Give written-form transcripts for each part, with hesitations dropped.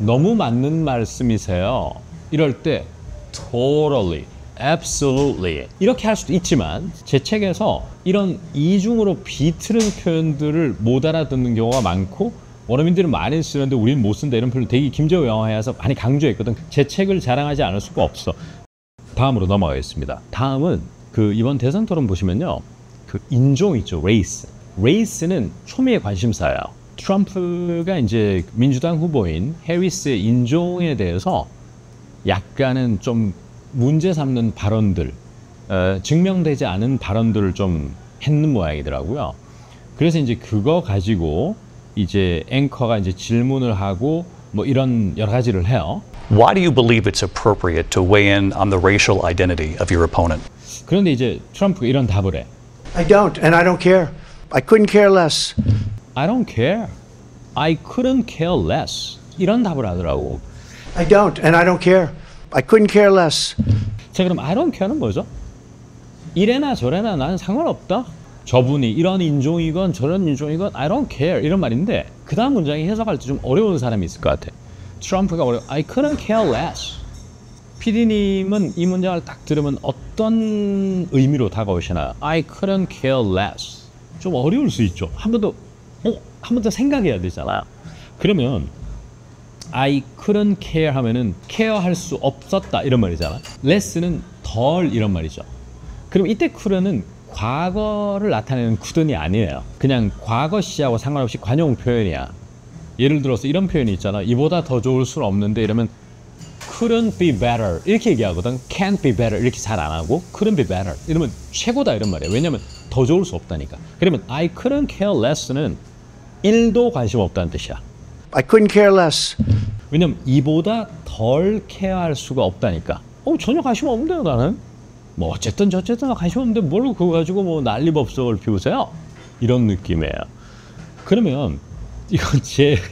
너무 맞는 말씀이세요. 이럴 때 totally, absolutely 이렇게 할 수도 있지만 제 책에서 이런 이중으로 비틀은 표현들을 못 알아듣는 경우가 많고 원어민들은 많이 쓰는데 우리는 못 쓴다 이런 표현을 되게 김재호 영어회에서 많이 강조했거든. 제 책을 자랑하지 않을 수가 없어. 다음으로 넘어가겠습니다. 다음은 이번 대선 토론 보시면요. 인종 있죠. 레이스. 레이스는 초미의 관심사예요. 트럼프가 이제 민주당 후보인 해리스의 인종에 대해서 약간은 좀 문제 삼는 발언들, 증명되지 않은 발언들을 좀 했는 모양이더라고요. 그래서 이제 그거 가지고 이제 앵커가 이제 질문을 하고 뭐 이런 여러 가지를 해요. Why do you believe it's appropriate to weigh in on the racial identity of your opponent? 그런데 이제 트럼프가 이런 답을 해. I don't, and I don't care. I couldn't care less. I don't care. I couldn't care less. 이런 답을 하더라고. I don't, and I don't care. I couldn't care less. 자, 그럼 I don't care는 뭐죠? 이래나 저래나 나는 상관없다. 저분이 이런 인종이건 저런 인종이건 I don't care 이런 말인데 그 다음 문장이 해석할 때 좀 어려운 사람이 있을 것 같아. 트럼프가 I couldn't care less. PD님은 이 문장을 딱 들으면 어떤 의미로 다가오시나요? I couldn't care less. 좀 어려울 수 있죠. 한 번 더 생각해야 되잖아요. 그러면 I couldn't care 하면은 케어할 수 없었다 이런 말이잖아. less는 덜 이런 말이죠. 그럼 이때 could는 과거를 나타내는 couldn'이 아니에요. 그냥 과거 시하고 상관없이 관용 표현이야. 예를 들어서 이런 표현이 있잖아. 이보다 더 좋을 수는 없는데 이러면 couldn't be better 이렇게 얘기하거든. can't be better 이렇게 잘 안 하고 couldn't be better 이러면 최고다 이런 말이에요. 왜냐면 더 좋을 수 없다니까. 그러면 I couldn't care less는 1도 관심 없다는 뜻이야. I couldn't care less. 왜냐면 이보다 덜 케어할 수가 없다니까. 전혀 관심 없는데요 나는. 뭐 어쨌든 저쨌든 관심 없는데 뭘 그거 가지고 뭐 난리법석을 피우세요? 이런 느낌이에요. 그러면 이건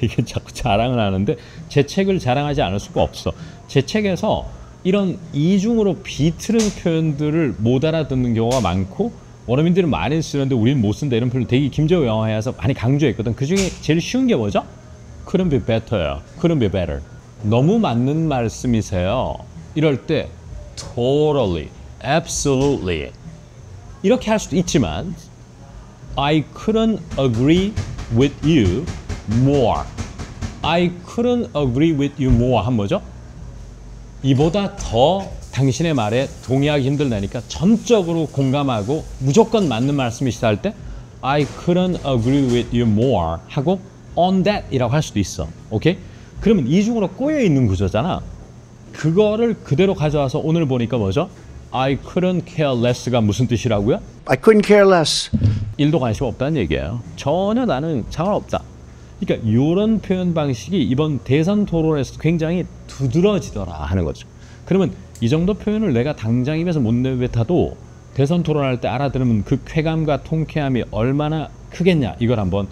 이게 자꾸 자랑을 하는데 제 책을 자랑하지 않을 수가 없어. 제 책에서 이런 이중으로 비틀은 표현들을 못 알아듣는 경우가 많고 원어민들은 많이 쓰는데 우리는 못 쓴다 이런 표현을 되게 김재호 영어회에서 많이 강조했거든. 그 중에 제일 쉬운 게 뭐죠? Couldn't be better요. Couldn't be better. 너무 맞는 말씀이세요. 이럴 때 totally, absolutely 이렇게 할 수도 있지만 I couldn't agree with you more. I couldn't agree with you more 한 뭐죠? 이보다 더 당신의 말에 동의하기 힘들다니까 전적으로 공감하고 무조건 맞는 말씀이시다 할 때 I couldn't agree with you more 하고 on that 이라고 할 수도 있어. 오케이? 그러면 이중으로 꼬여 있는 구조잖아. 그거를 그대로 가져와서 오늘 보니까 뭐죠? I couldn't care less가 무슨 뜻이라고요? I couldn't care less. 1도 관심 없다는 얘기예요. 전혀 나는 상관없다. 그러니까 이런 표현 방식이 이번 대선 토론에서 굉장히 두드러지더라 하는 거죠. 그러면 이 정도 표현을 내가 당장 입에서 못 내뱉어도 대선 토론할 때 알아들으면 그 쾌감과 통쾌함이 얼마나 크겠냐 이걸 한번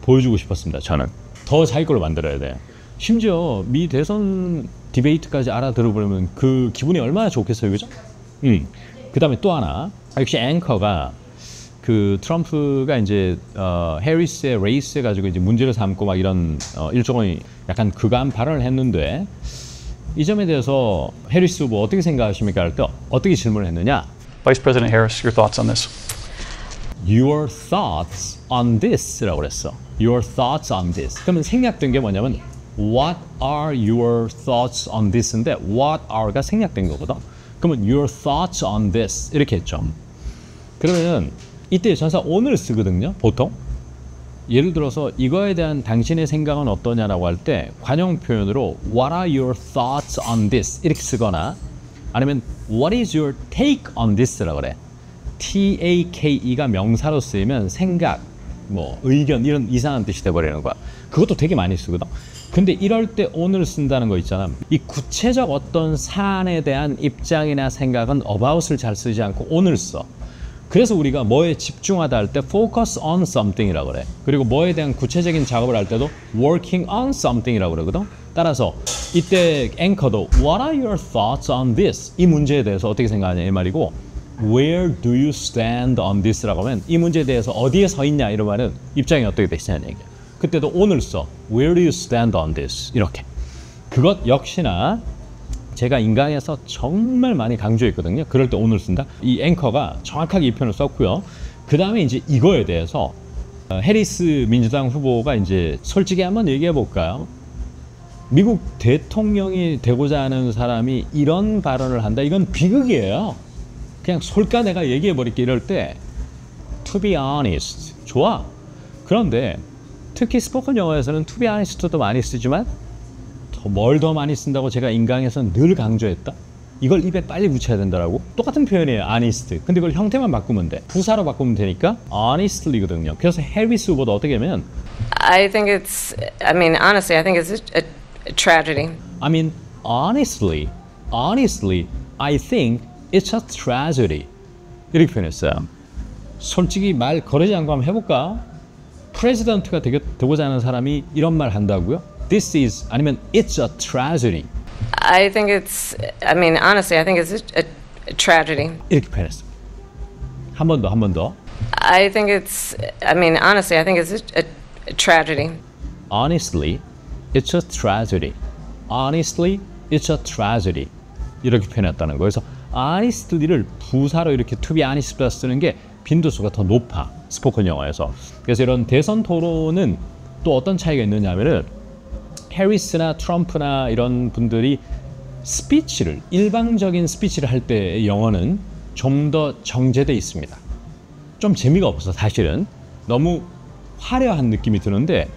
보여주고 싶었습니다. 저는 더 자기 걸로 만들어야 돼요. 심지어 미 대선 디베이트까지 알아들어보려면 그 기분이 얼마나 좋겠어요, 그죠? 그 다음에 또 하나, 역시 앵커가 트럼프가 이제 해리스의 레이스 가지고 이제 문제를 삼고 막 이런 일종의 약간 그간 발언을 했는데 이 점에 대해서 해리스 후보 어떻게 생각하십니까? 할 때 어떻게 질문을 했느냐? Vice President Harris, your thoughts on this? Your thoughts on this라고 그랬어. Your thoughts on this. 그러면 생략된 게 뭐냐면 What are your thoughts on this인데 What are가 생략된 거거든. 그러면 Your thoughts on this 이렇게 했죠. 그러면 이때 전사 on을 쓰거든요. 보통 예를 들어서 이거에 대한 당신의 생각은 어떠냐라고 할 때 관용 표현으로 What are your thoughts on this 이렇게 쓰거나 아니면 What is your take on this라고 그래. T-A-K-E가 명사로 쓰이면 생각, 뭐 의견 이런 이상한 뜻이 돼버리는 거야. 그것도 되게 많이 쓰거든. 근데 이럴 때 on을 쓴다는 거 있잖아. 이 구체적 어떤 사안에 대한 입장이나 생각은 about을 잘 쓰지 않고 on을 써. 그래서 우리가 뭐에 집중하다 할 때 focus on something이라고 그래. 그리고 뭐에 대한 구체적인 작업을 할 때도 working on something이라고 그러거든. 따라서 이때 앵커도 What are your thoughts on this? 이 문제에 대해서 어떻게 생각하냐 이 말이고 Where do you stand on this? 라고 하면 이 문제에 대해서 어디에 서 있냐 이런 말은 입장이 어떻게 되시냐는 얘기야. 그때도 on을 써. Where do you stand on this? 이렇게. 그것 역시나 제가 인강에서 정말 많이 강조했거든요. 그럴 때 오늘 쓴다. 이 앵커가 정확하게 이 표현을 썼고요. 그 다음에 이제 이거에 대해서 해리스 민주당 후보가 이제 솔직히 한번 얘기해 볼까요? 미국 대통령이 되고자 하는 사람이 이런 발언을 한다. 이건 비극이에요. 그냥 솔까 내가 얘기해 버릴게 이럴 때 to be honest 좋아. 그런데 특히 스포큰 영어에서는 to be honest도 많이 쓰지만 뭘 더 많이 쓴다고 제가 인강에서는 늘 강조했다. 이걸 입에 빨리 붙여야 된다라고. 똑같은 표현이에요. honest. 근데 이걸 형태만 바꾸면 돼. 부사로 바꾸면 되니까 honestly거든요. 그래서 해리스 후보도 어떻게 하면 I think it's, I mean, honestly, I think it's a tragedy. I mean, honestly, I think it's a tragedy. 이렇게 표현했어요. 솔직히 말 거르지 않고 한번 해볼까? 프레지던트가 되고자 하는 사람이 이런 말 한다고요? This is, 아니면 it's a tragedy. I think it's, I mean, honestly, I think it's a tragedy. 이렇게 표현했어요. 한 번 더. I think it's, I mean, honestly, I think it's a tragedy. Honestly, it's a tragedy. Honestly, it's a tragedy. 이렇게 표현했다는 거예요. 그래서 honestly를 부사로 이렇게 to be honest보다 쓰는 게 빈도수가 더 높아. 스포큰 영어에서. 그래서 이런 대선 토론은 또 어떤 차이가 있느냐 하면은 해리스나 트럼프나 이런 분들이 스피치를 일방적인 스피치를 할 때의 영어는 좀 더 정제돼 있습니다. 좀 재미가 없어 사실은. 너무 화려한 느낌이 드는데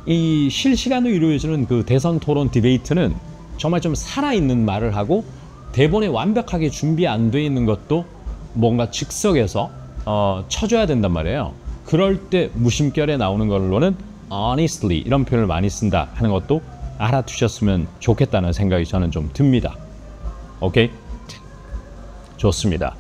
이 실시간으로 이루어지는 그 대선 토론 디베이트는 정말 좀 살아있는 말을 하고 대본에 완벽하게 준비 안 돼 있는 것도 뭔가 즉석에서 쳐줘야 된단 말이에요. 그럴 때 무심결에 나오는 걸로는 honestly 이런 표현을 많이 쓴다 하는 것도 알아두셨으면 좋겠다는 생각이 저는 좀 듭니다. 오케이? 좋습니다.